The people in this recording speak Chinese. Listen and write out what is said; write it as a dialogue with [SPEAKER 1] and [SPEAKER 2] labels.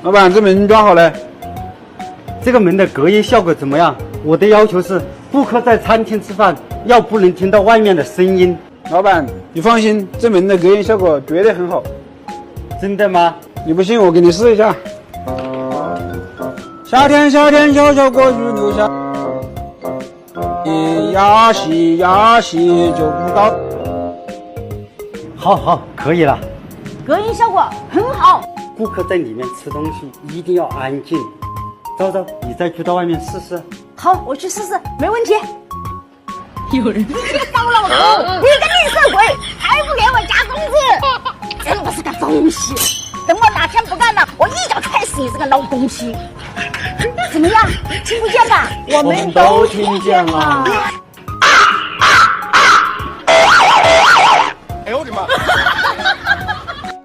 [SPEAKER 1] 老板，这门装好了。
[SPEAKER 2] 这个门的隔音效果怎么样？我的要求是，顾客在餐厅吃饭要不能听到外面的声音。
[SPEAKER 1] 老板，你放心，这门的隔音效果绝对很好。
[SPEAKER 2] 真的吗？
[SPEAKER 1] 你不信，我给你试一下。夏天，小小果树留下，呀西就不高。
[SPEAKER 2] 好，可以了。
[SPEAKER 3] 隔音效果很好。
[SPEAKER 2] 顾客在里面吃东西一定要安静。昭昭，你再去到外面试试。
[SPEAKER 3] 好，我去试试，没问题。有人，你个糟老头，你个吝啬鬼，还不给我加工资，真不是个东西！等我哪天不干了，我一脚踹死你这个老东西！怎么样，听不见吧？
[SPEAKER 2] 我们都听见了。